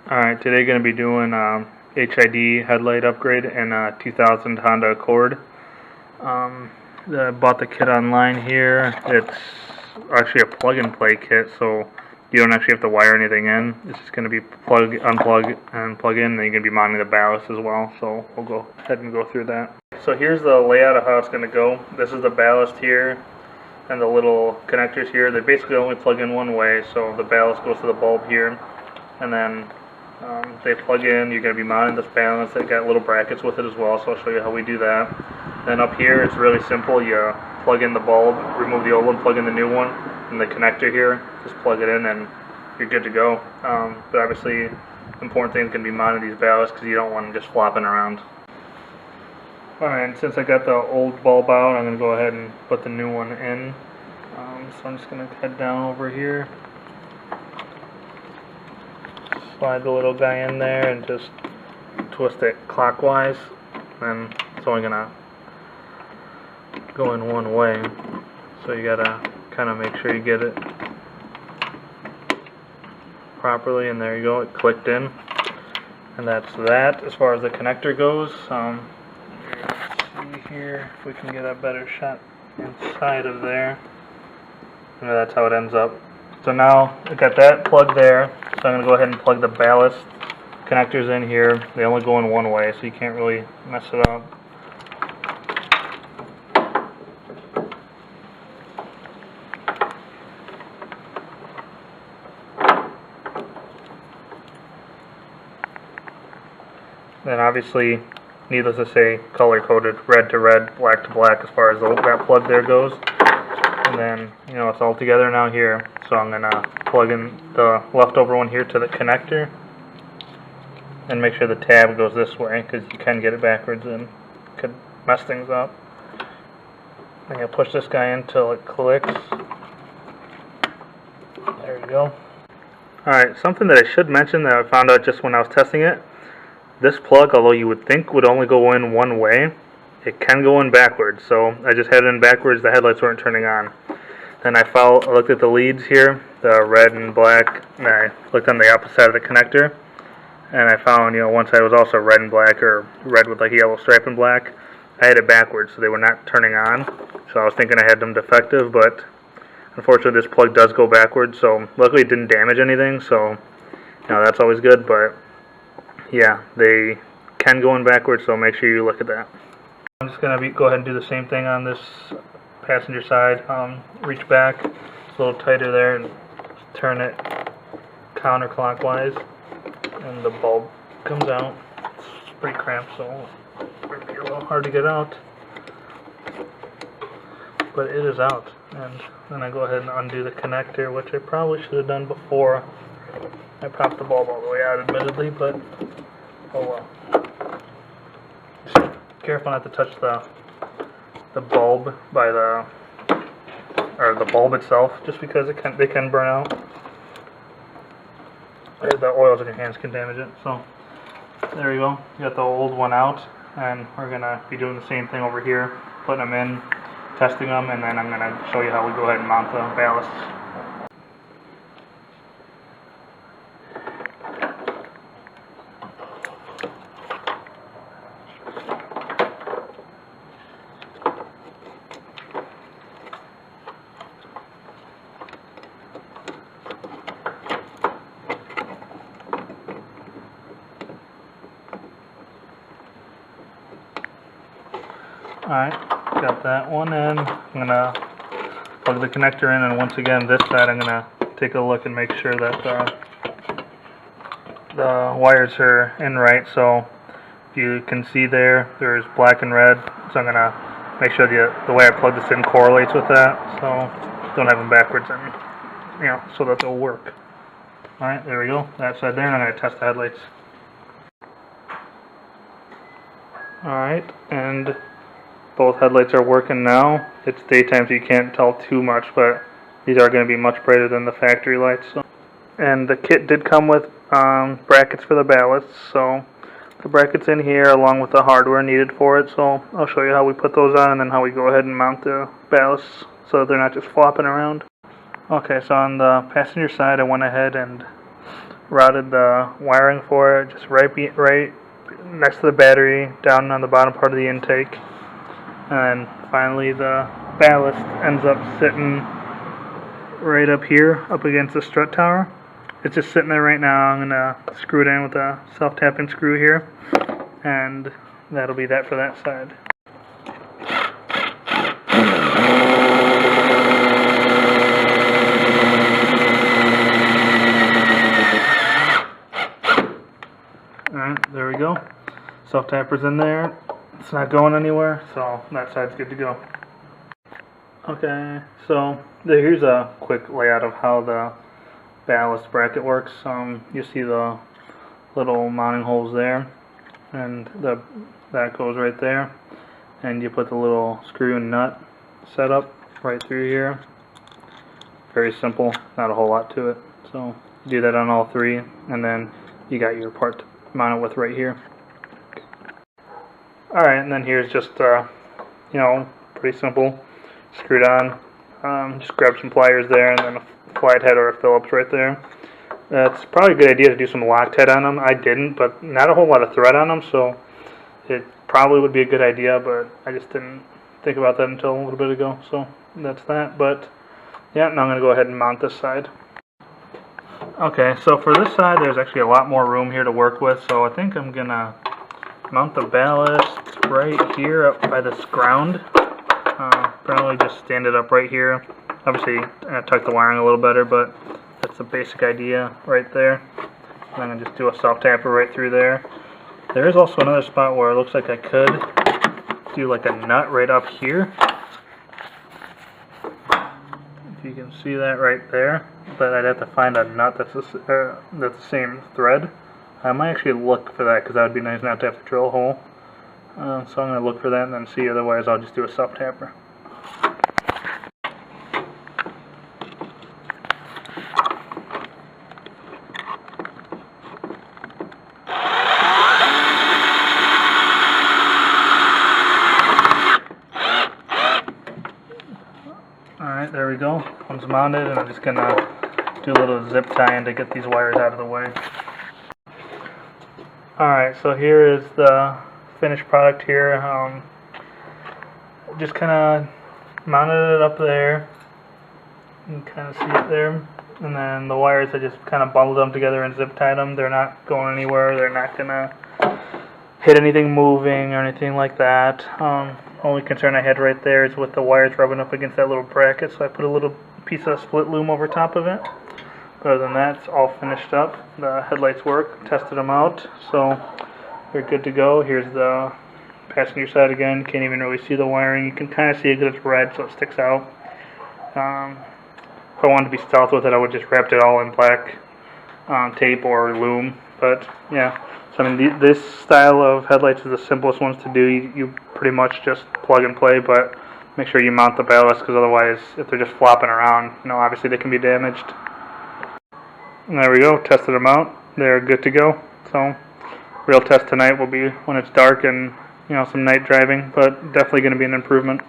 Alright, today going to be doing HID headlight upgrade in a 2000 Honda Accord. I bought the kit online here. It's actually a plug-and-play kit, so you don't actually have to wire anything in. It's just going to be plug, unplug, and plug in, and then you're going to be mounting the ballast as well, so we'll go ahead and go through that. So here's the layout of how it's going to go. This is the ballast here, and the little connectors here. They basically only plug in one way, so the ballast goes to the bulb here, and then they plug in. You're going to be mounting this ballast. They got little brackets with it as well, so I'll show you how we do that. Then up here, it's really simple. You plug in the bulb, remove the old one, plug in the new one, and the connector here, just plug it in and you're good to go. But obviously, important thing is going to be mounting these ballasts because you don't want them just flopping around. Alright, since I got the old bulb out, I'm going to go ahead and put the new one in. So I'm just going to head down over here, slide the little guy in there and just twist it clockwise, and it's only going to go in one way, so you got to kind of make sure you get it properly, and there you go, it clicked in. And that's that as far as the connector goes. Let's see here if we can get a better shot inside of there. And that's how it ends up. So now I got that plugged there, so I'm going to go ahead and plug the ballast connectors in here. They only go in one way, so you can't really mess it up. Then obviously, needless to say, color-coded, red to red, black to black as far as that plug there goes. And then, it's all together now here. So I'm going to plug in the leftover one here to the connector. And make sure the tab goes this way, because you can get it backwards and could mess things up. I'm going to push this guy in until it clicks. There you go. Alright, something that I should mention that I found out just when I was testing it. This plug, although you would think would only go in one way, it can go in backwards. So I just had it in backwards, the headlights weren't turning on. Then I looked at the leads here, the red and black, and I looked on the opposite side of the connector, and I found, one side was also red and black, or red with like a yellow stripe and black. I had it backwards, so they were not turning on. So I was thinking I had them defective, but unfortunately this plug does go backwards, so luckily it didn't damage anything, so that's always good, but yeah, they can go in backwards, so make sure you look at that. I'm just going to go ahead and do the same thing on this passenger side. Reach back, it's a little tighter there, and turn it counterclockwise, and the bulb comes out. It's pretty cramped, so it might be a little hard to get out. But it is out. And then I go ahead and undo the connector, which I probably should have done before I popped the bulb all the way out, admittedly, but oh well. Just careful not to touch the bulb by the bulb itself, just because they can burn out. The oils in your hands can damage it. So there you go. You got the old one out, and we're gonna be doing the same thing over here, putting them in, testing them, and then I'm gonna show you how we go ahead and mount the ballasts. Alright, got that one in. I'm going to plug the connector in, and once again, this side I'm going to take a look and make sure that the wires are in right. So if you can see there's black and red, so I'm going to make sure the way I plug this in correlates with that, so don't have them backwards, and so that they'll work. Alright, there we go, that side there, and I'm going to test the headlights. Alright, and both headlights are working now. It's daytime, so you can't tell too much, but these are going to be much brighter than the factory lights. So. And the kit did come with brackets for the ballasts, so the brackets in here along with the hardware needed for it. So I'll show you how we put those on, and then how we go ahead and mount the ballasts so that they're not just flopping around. Okay, so on the passenger side, I went ahead and routed the wiring for it, just right next to the battery, down on the bottom part of the intake. And finally the ballast ends up sitting right up here, up against the strut tower. It's just sitting there right now. I'm going to screw it in with a self-tapping screw here, and that'll be that for that side. Alright, there we go. Self-tapper's in there. It's not going anywhere, so that side's good to go. Okay, so here's a quick layout of how the ballast bracket works. You see the little mounting holes there, and that goes right there, and you put the little screw and nut setup right through here. Very simple, not a whole lot to it. So do that on all three, and then you got your part to mount it with right here. Alright, and then here's just pretty simple. Screwed on. Just grab some pliers there, and then a flat head or a Phillips right there. It's probably a good idea to do some Loctite on them. I didn't, but not a whole lot of thread on them, so it probably would be a good idea, but I just didn't think about that until a little bit ago, so that's that. But yeah, now I'm going to go ahead and mount this side. Okay, so for this side, there's actually a lot more room here to work with, so I think I'm going to mount the ballast right here up by this ground. Probably just stand it up right here. Obviously, tuck the wiring a little better, but that's the basic idea right there. And I'm going to just do a self-tapper right through there. There is also another spot where it looks like I could do like a nut right up here. If you can see that right there. But I'd have to find a nut that's the same thread. I might actually look for that, because that would be nice not to have to drill a hole. So I'm going to look for that and then see. Otherwise, I'll just do a self-tapper. Alright, there we go. One's mounted, and I'm just going to do a little zip tie-in to get these wires out of the way. Alright, so here is the finished product here. Just kind of mounted it up there. You can kind of see it there. And then the wires, I just kind of bundled them together and zip tied them. They're not going anywhere. They're not going to hit anything moving or anything like that. Only concern I had right there is with the wires rubbing up against that little bracket, so I put a little piece of split loom over top of it. Other than that, it's all finished up. The headlights work. Tested them out, so they're good to go. Here's the passenger side again. Can't even really see the wiring. You can kind of see it because it's red, so it sticks out. If I wanted to be stealth with it, I would just wrap it all in black tape or loom. But yeah, so I mean, this style of headlights is the simplest ones to do. You pretty much just plug and play, but make sure you mount the ballast, because otherwise, if they're just flopping around, obviously they can be damaged. And there we go, tested them out. They're good to go. So real test tonight will be when it's dark and some night driving, but definitely going to be an improvement.